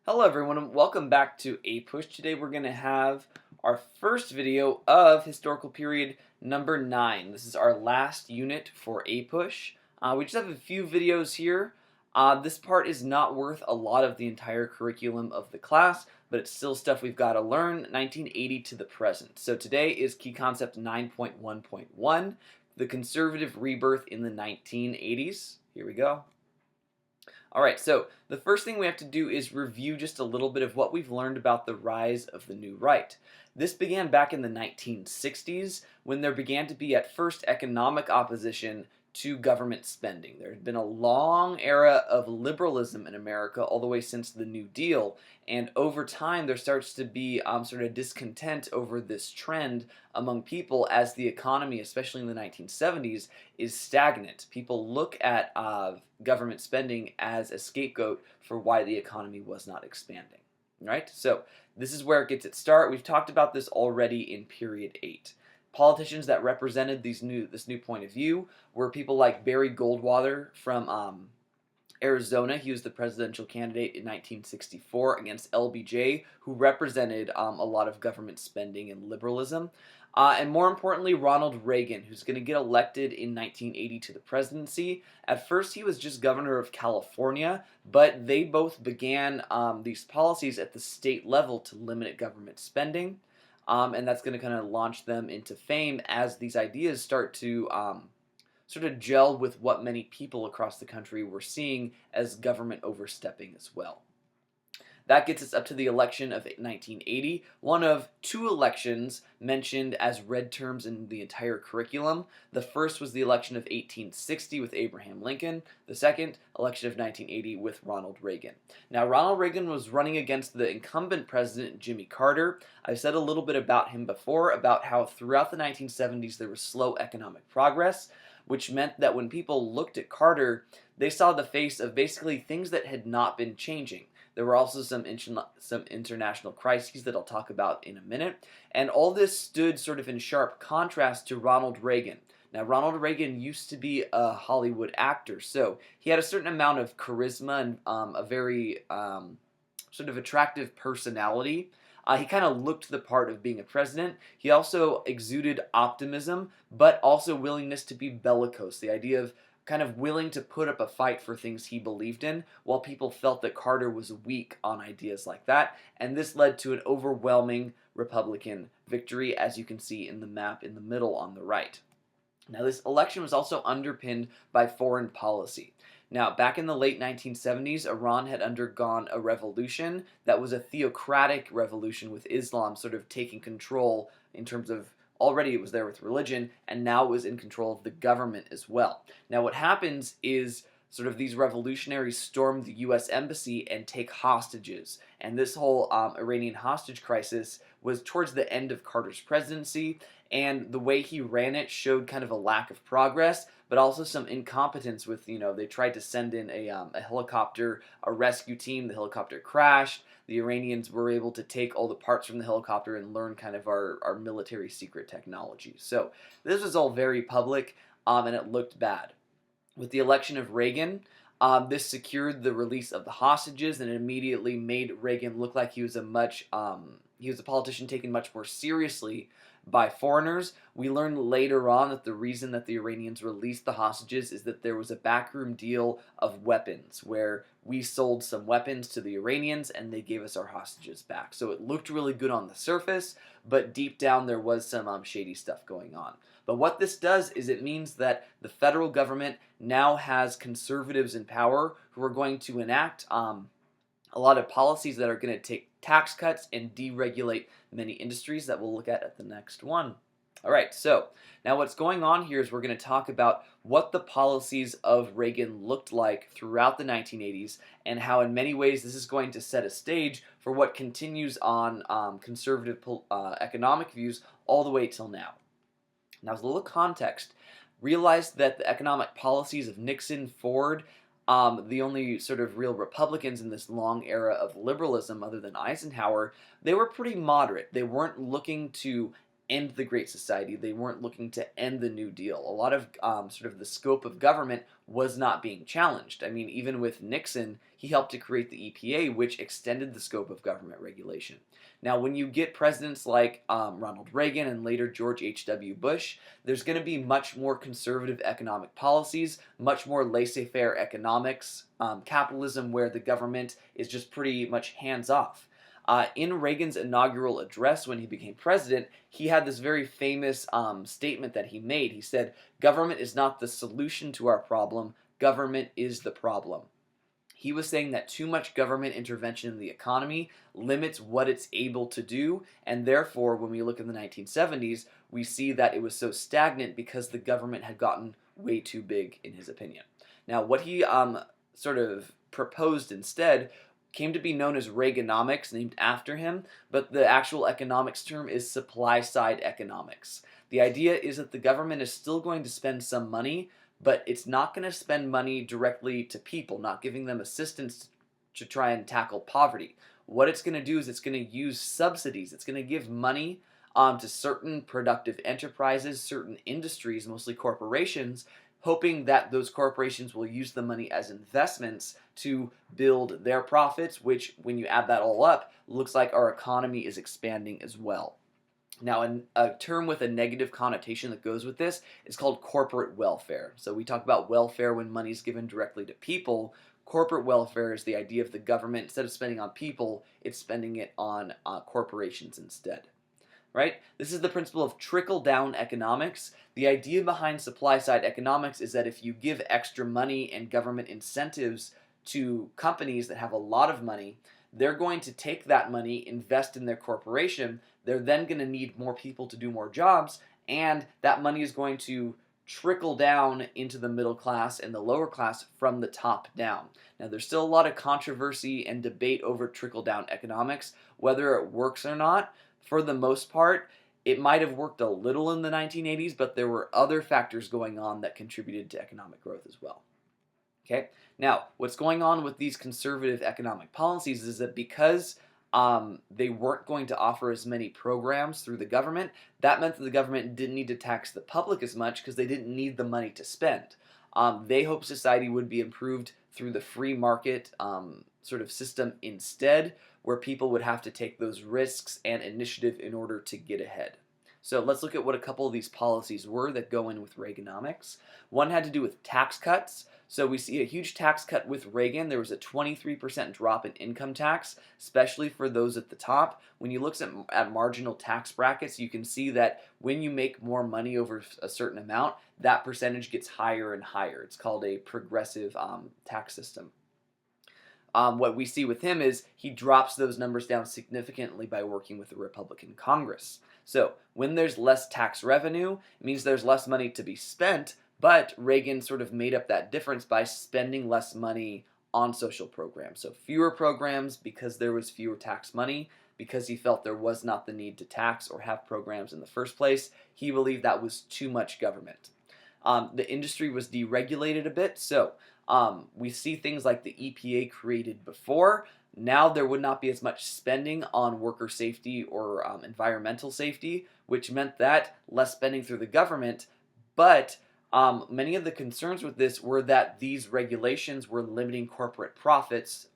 Hello everyone and welcome back to APUSH. Today we're going to have our first video of historical period number 9. This is our last unit for APUSH. We just have a few videos here. This part is not worth a lot of the entire curriculum of the class, but it's still stuff we've got to learn, 1980 to the present. So today is key concept 9.1.1, the conservative rebirth in the 1980s. Here we go. Alright, so the first thing we have to do is review just a little bit of what we've learned about the rise of the New Right. This began back in the 1960s when there began to be at first economic opposition to government spending. There had been a long era of liberalism in America all the way since the New Deal, and over time there starts to be sort of discontent over this trend among people as the economy, especially in the 1970s, is stagnant. People look at government spending as a scapegoat for why the economy was not expanding. Right? So this is where it gets its start. We've talked about this already in period 8. Politicians that represented this new point of view were people like Barry Goldwater from Arizona. He was the presidential candidate in 1964 against LBJ, who represented a lot of government spending and liberalism. And more importantly, Ronald Reagan, who's going to get elected in 1980 to the presidency. At first, he was just governor of California, but they both began these policies at the state level to limit government spending. And that's going to kind of launch them into fame as these ideas start to sort of gel with what many people across the country were seeing as government overstepping as well. That gets us up to the election of 1980, one of two elections mentioned as red terms in the entire curriculum. The first was the election of 1860 with Abraham Lincoln, the second, election of 1980 with Ronald Reagan. Now, Ronald Reagan was running against the incumbent president, Jimmy Carter. I've said a little bit about him before, about how throughout the 1970s there was slow economic progress, which meant that when people looked at Carter, they saw the face of basically things that had not been changing. There were also some international crises that I'll talk about in a minute, and all this stood sort of in sharp contrast to Ronald Reagan. Now, Ronald Reagan used to be a Hollywood actor, so he had a certain amount of charisma and a very sort of attractive personality. He kind of looked the part of being a president. He also exuded optimism, but also willingness to be bellicose, the idea of kind of willing to put up a fight for things he believed in, while people felt that Carter was weak on ideas like that, and this led to an overwhelming Republican victory, as you can see in the map in the middle on the right. Now, this election was also underpinned by foreign policy. Now, back in the late 1970s, Iran had undergone a revolution that was a theocratic revolution with Islam sort of taking control in terms of already it was there with religion, and now it was in control of the government as well. Now what happens is sort of these revolutionaries storm the U.S. embassy and take hostages. And this whole Iranian hostage crisis was towards the end of Carter's presidency, and the way he ran it showed kind of a lack of progress, but also some incompetence with, they tried to send in a helicopter, a rescue team, the helicopter crashed. The Iranians were able to take all the parts from the helicopter and learn kind of our military secret technology. So this was all very public, and it looked bad. With the election of Reagan, this secured the release of the hostages, and it immediately made Reagan look like he was a politician taken much more seriously by foreigners. We learned later on that the reason that the Iranians released the hostages is that there was a backroom deal of weapons where we sold some weapons to the Iranians and they gave us our hostages back. So it looked really good on the surface, but deep down there was some shady stuff going on. But what this does is it means that the federal government now has conservatives in power who are going to enact a lot of policies that are going to take tax cuts and deregulate many industries that we'll look at the next one. Alright, so now what's going on here is we're going to talk about what the policies of Reagan looked like throughout the 1980s and how in many ways this is going to set a stage for what continues on conservative economic views all the way till now. Now, as a little context, realize that the economic policies of Nixon, Ford, the only sort of real Republicans in this long era of liberalism other than Eisenhower, they were pretty moderate. They weren't looking to end the Great Society. They weren't looking to end the New Deal. A lot of sort of the scope of government was not being challenged. I mean, even with Nixon, he helped to create the EPA, which extended the scope of government regulation. Now, when you get presidents like Ronald Reagan and later George H.W. Bush, there's going to be much more conservative economic policies, much more laissez-faire economics, capitalism where the government is just pretty much hands-off. In Reagan's inaugural address when he became president, he had this very famous statement that he made. He said, "Government is not the solution to our problem, government is the problem." He was saying that too much government intervention in the economy limits what it's able to do, and therefore, when we look in the 1970s, we see that it was so stagnant because the government had gotten way too big, in his opinion. Now, what he sort of proposed instead came to be known as Reaganomics, named after him, but the actual economics term is supply-side economics. The idea is that the government is still going to spend some money, but it's not going to spend money directly to people, not giving them assistance to try and tackle poverty. What it's going to do is it's going to use subsidies. It's going to give money to certain productive enterprises, certain industries, mostly corporations, hoping that those corporations will use the money as investments to build their profits, which, when you add that all up, looks like our economy is expanding as well. Now, a term with a negative connotation that goes with this is called corporate welfare. So we talk about welfare when money is given directly to people. Corporate welfare is the idea of the government, instead of spending on people, it's spending it on corporations instead. Right? This is the principle of trickle-down economics. The idea behind supply-side economics is that if you give extra money and government incentives to companies that have a lot of money, they're going to take that money, invest in their corporation. They're then going to need more people to do more jobs, and that money is going to trickle down into the middle class and the lower class from the top down. Now, there's still a lot of controversy and debate over trickle-down economics, whether it works or not. For the most part, it might have worked a little in the 1980s, but there were other factors going on that contributed to economic growth as well. Okay? Now, what's going on with these conservative economic policies is that because they weren't going to offer as many programs through the government, that meant that the government didn't need to tax the public as much because they didn't need the money to spend. They hoped society would be improved through the free market sort of system instead, where people would have to take those risks and initiative in order to get ahead. So let's look at what a couple of these policies were that go in with Reaganomics. One had to do with tax cuts. So we see a huge tax cut with Reagan. There was a 23% drop in income tax, especially for those at the top. When you look at marginal tax brackets, you can see that when you make more money over a certain amount, that percentage gets higher and higher. It's called a progressive tax system. What we see with him is he drops those numbers down significantly by working with the Republican Congress. So when there's less tax revenue, it means there's less money to be spent, but Reagan sort of made up that difference by spending less money on social programs. So fewer programs because there was fewer tax money, because he felt there was not the need to tax or have programs in the first place. He believed that was too much government. The industry was deregulated a bit, so we see things like the EPA created before. Now there would not be as much spending on worker safety or environmental safety, which meant that less spending through the government, but many of the concerns with this were that these regulations were limiting corporate profits.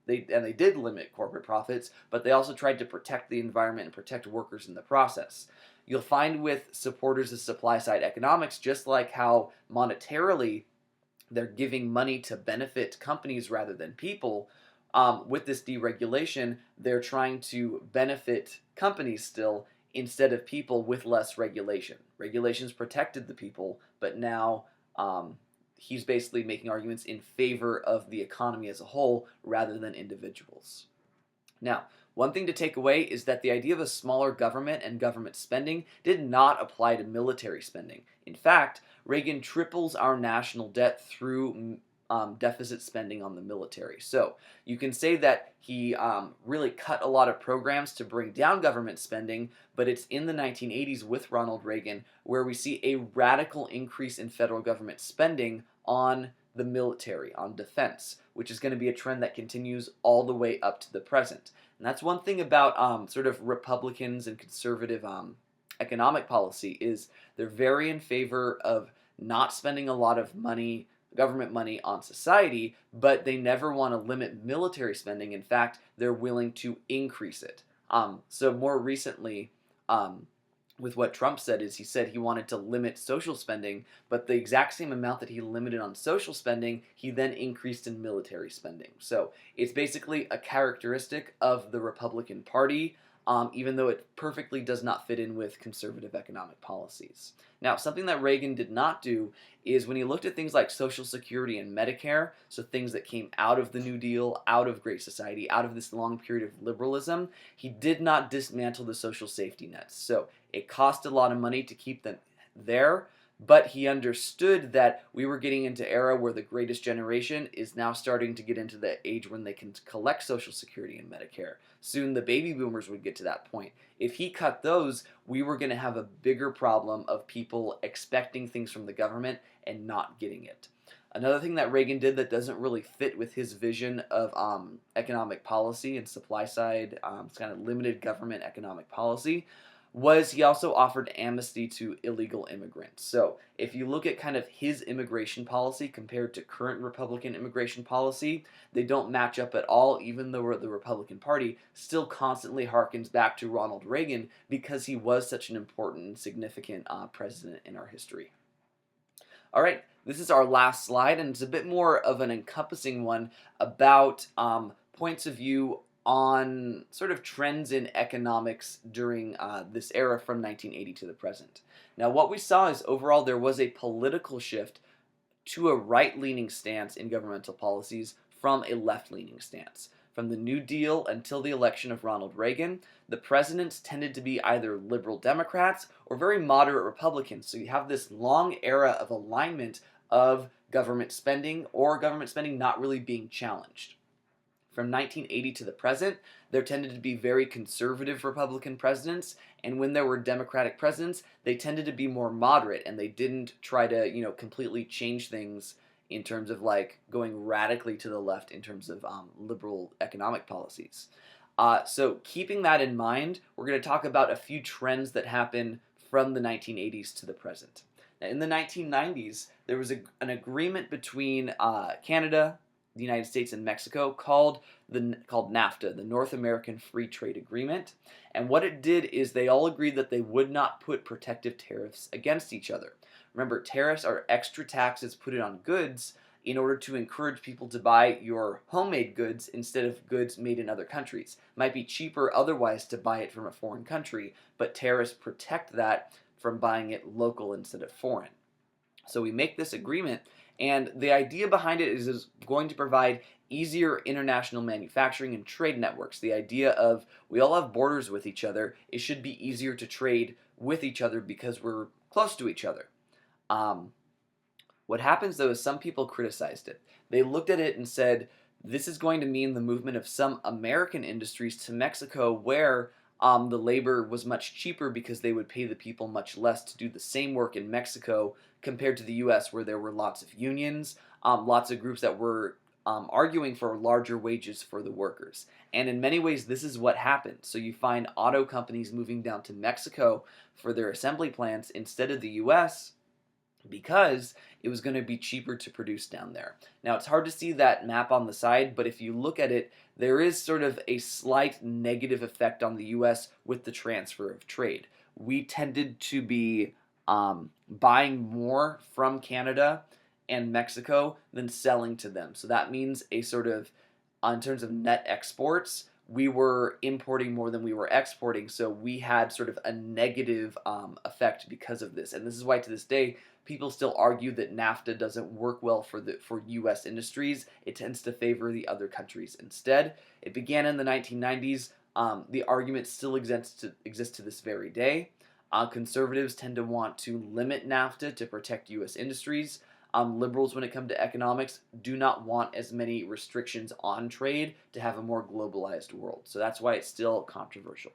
They did limit corporate profits, but they also tried to protect the environment and protect workers in the process. You'll find with supporters of supply-side economics, just like how monetarily they're giving money to benefit companies rather than people, with this deregulation, they're trying to benefit companies still instead of people with less regulation. Regulations protected the people, but now he's basically making arguments in favor of the economy as a whole rather than individuals. Now, one thing to take away is that the idea of a smaller government and government spending did not apply to military spending. In fact, Reagan triples our national debt through deficit spending on the military. So you can say that he really cut a lot of programs to bring down government spending, but it's in the 1980s with Ronald Reagan where we see a radical increase in federal government spending on the military, on defense, which is going to be a trend that continues all the way up to the present. And that's one thing about sort of Republicans and conservative economic policy is they're very in favor of not spending a lot of money, government money, on society, but they never want to limit military spending. In fact, they're willing to increase it. So more recently, with what Trump said is he said he wanted to limit social spending, but the exact same amount that he limited on social spending, he then increased in military spending. So it's basically a characteristic of the Republican Party, even though it perfectly does not fit in with conservative economic policies. Now, something that Reagan did not do is when he looked at things like Social Security and Medicare, so things that came out of the New Deal, out of Great Society, out of this long period of liberalism, he did not dismantle the social safety nets. So it cost a lot of money to keep them there, but he understood that we were getting into an era where the greatest generation is now starting to get into the age when they can collect Social Security and Medicare. Soon the baby boomers would get to that point. If he cut those, we were going to have a bigger problem of people expecting things from the government and not getting it. Another thing that Reagan did that doesn't really fit with his vision of economic policy and supply side, kind of limited government economic policy, was he also offered amnesty to illegal immigrants. So if you look at kind of his immigration policy compared to current Republican immigration policy, they don't match up at all, even though the Republican Party still constantly harkens back to Ronald Reagan because he was such an important and significant president in our history. All right, this is our last slide, and it's a bit more of an encompassing one about points of view on sort of trends in economics during this era from 1980 to the present. Now, what we saw is overall there was a political shift to a right-leaning stance in governmental policies from a left-leaning stance. From the New Deal until the election of Ronald Reagan, the presidents tended to be either liberal Democrats or very moderate Republicans. So you have this long era of alignment of government spending or government spending not really being challenged. From 1980 to the present, there tended to be very conservative Republican presidents, and when there were Democratic presidents, they tended to be more moderate, and they didn't try to, completely change things in terms of like going radically to the left in terms of liberal economic policies. So keeping that in mind, we're going to talk about a few trends that happen from the 1980s to the present. Now, in the 1990s, there was an agreement between Canada, the United States, and Mexico called NAFTA, the North American Free Trade Agreement. And what it did is they all agreed that they would not put protective tariffs against each other. Remember, tariffs are extra taxes put in on goods in order to encourage people to buy your homemade goods instead of goods made in other countries. It might be cheaper otherwise to buy it from a foreign country, but tariffs protect that from buying it local instead of foreign. So we make this agreement, and the idea behind it is going to provide easier international manufacturing and trade networks. The idea of we all have borders with each other, it should be easier to trade with each other because we're close to each other. What happens though is some people criticized it. They looked at it and said, this is going to mean the movement of some American industries to Mexico where the labor was much cheaper because they would pay the people much less to do the same work in Mexico compared to the US where there were lots of unions, lots of groups that were arguing for larger wages for the workers. And in many ways, this is what happened. So you find auto companies moving down to Mexico for their assembly plants instead of the US because it was going to be cheaper to produce down there. Now, it's hard to see that map on the side, but if you look at it, there is sort of a slight negative effect on the US with the transfer of trade. We tended to be buying more from Canada and Mexico than selling to them. So that means a sort of, in terms of net exports, we were importing more than we were exporting. So we had sort of a negative effect because of this. And this is why to this day, people still argue that NAFTA doesn't work well for U.S. industries. It tends to favor the other countries instead. It began in the 1990s. The argument still exists to this very day. Conservatives tend to want to limit NAFTA to protect U.S. industries. Liberals, when it comes to economics, do not want as many restrictions on trade to have a more globalized world. So that's why it's still controversial.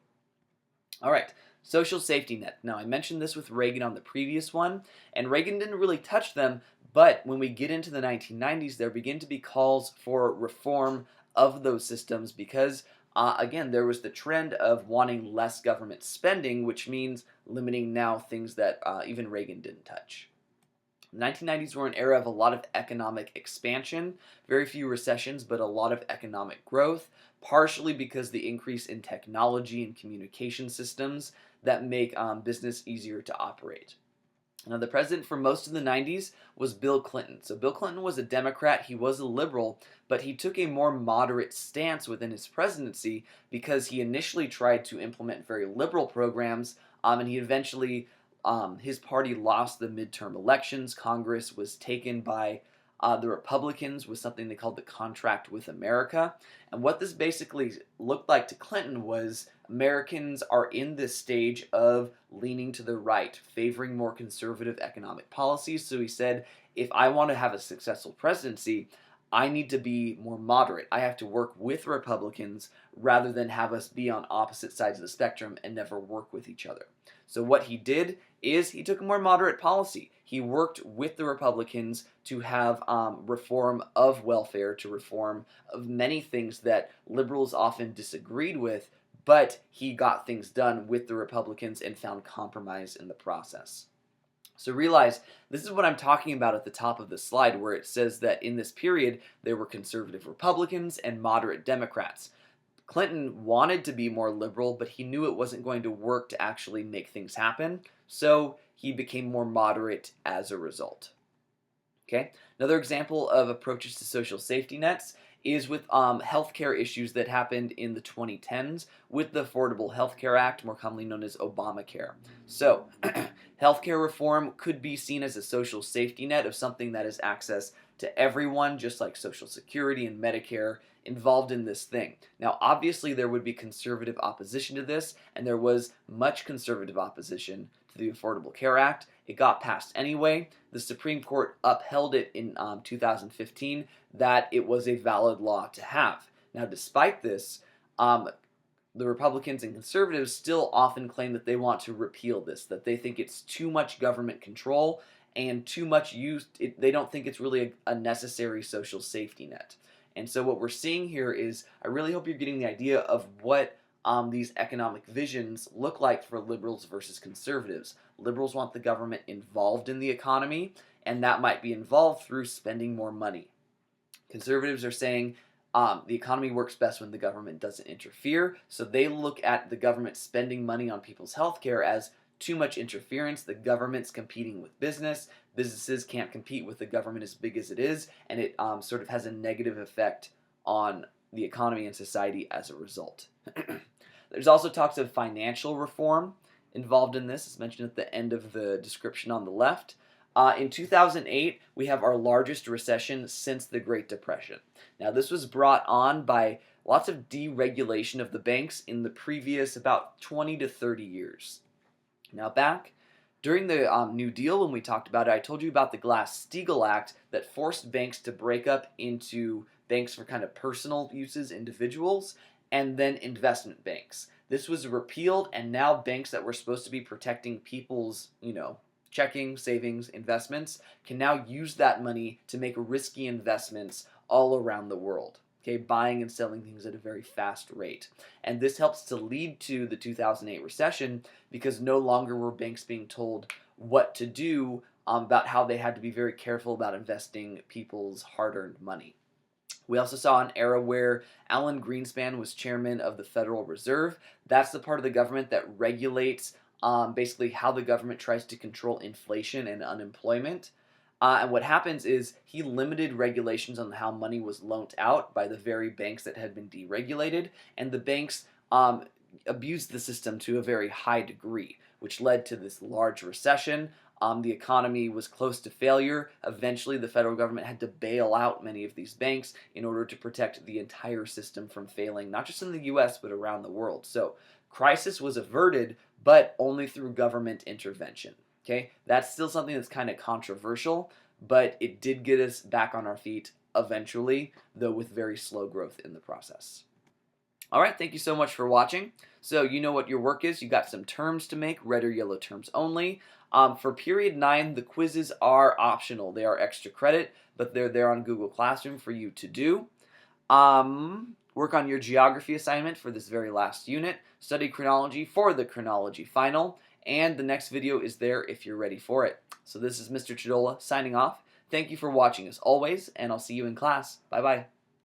All right, social safety net. Now, I mentioned this with Reagan on the previous one, and Reagan didn't really touch them, but when we get into the 1990s, there begin to be calls for reform of those systems because again, there was the trend of wanting less government spending, which means limiting now things that even Reagan didn't touch. The 1990s were an era of a lot of economic expansion, very few recessions, but a lot of economic growth, partially because the increase in technology and communication systems that make business easier to operate. Now, the president for most of the 90s was Bill Clinton. So Bill Clinton was a Democrat, he was a liberal, but he took a more moderate stance within his presidency because he initially tried to implement very liberal programs, and he eventually, his party lost the midterm elections. Congress was taken by the Republicans with something they called the Contract with America. And what this basically looked like to Clinton was Americans are in this stage of leaning to the right, favoring more conservative economic policies. So he said, if I want to have a successful presidency, I need to be more moderate. I have to work with Republicans rather than have us be on opposite sides of the spectrum and never work with each other. So what he did is he took a more moderate policy. He worked with the Republicans to have reform of welfare, to reform of many things that liberals often disagreed with, but he got things done with the Republicans and found compromise in the process. So realize this is what I'm talking about at the top of the slide, where it says that in this period there were conservative Republicans and moderate Democrats. Clinton wanted to be more liberal, but he knew it wasn't going to work to actually make things happen, so he became more moderate as a result. Okay, another example of approaches to social safety nets is with healthcare issues that happened in the 2010s with the Affordable Health Care Act, more commonly known as Obamacare. So, healthcare reform could be seen as a social safety net of something that is access to everyone, just like Social Security and Medicare, involved in this thing. Now, obviously, there would be conservative opposition to this, and there was much conservative opposition to the Affordable Care Act. It got passed anyway. The Supreme Court upheld it in 2015 that it was a valid law to have. Now, despite this, the Republicans and conservatives still often claim that they want to repeal this, that they think it's too much government control and too much use. They don't think it's really a necessary social safety net. And so what we're seeing here is, I really hope you're getting the idea of what these economic visions look like for liberals versus conservatives. Liberals want the government involved in the economy, and that might be involved through spending more money. Conservatives are saying the economy works best when the government doesn't interfere, so they look at the government spending money on people's health care as too much interference. The government's competing with business. Businesses can't compete with the government as big as it is, and it sort of has a negative effect on the economy and society as a result. There's also talks of financial reform involved in this. It's mentioned at the end of the description on the left. In 2008, we have our largest recession since the Great Depression. Now, this was brought on by lots of deregulation of the banks in the previous about 20 to 30 years. Now, back during the New Deal, when we talked about it, I told you about the Glass-Steagall Act that forced banks to break up into banks for kind of personal uses, individuals, and then investment banks. This was repealed, and now banks that were supposed to be protecting people's, checking, savings, investments, can now use that money to make risky investments all around the world. Okay, buying and selling things at a very fast rate. And this helps to lead to the 2008 recession because no longer were banks being told what to do about how they had to be very careful about investing people's hard-earned money. We also saw an era where Alan Greenspan was chairman of the Federal Reserve. That's the part of the government that regulates basically how the government tries to control inflation and unemployment. And what happens is he limited regulations on how money was loaned out by the very banks that had been deregulated, and the banks abused the system to a very high degree, which led to this large recession. The economy was close to failure. Eventually, the federal government had to bail out many of these banks in order to protect the entire system from failing, not just in the US, but around the world. So, crisis was averted, but only through government intervention. Okay, that's still something that's kind of controversial, but it did get us back on our feet eventually, though with very slow growth in the process. All right, thank you so much for watching. So you know what your work is. You got some terms to make, red or yellow terms only. For period 9, the quizzes are optional. They are extra credit, but they're there on Google Classroom for you to do. work on your geography assignment for this very last unit, study chronology for the chronology final, and the next video is there if you're ready for it. So this is Mr. Chodola signing off. Thank you for watching as always, and I'll see you in class. Bye-bye.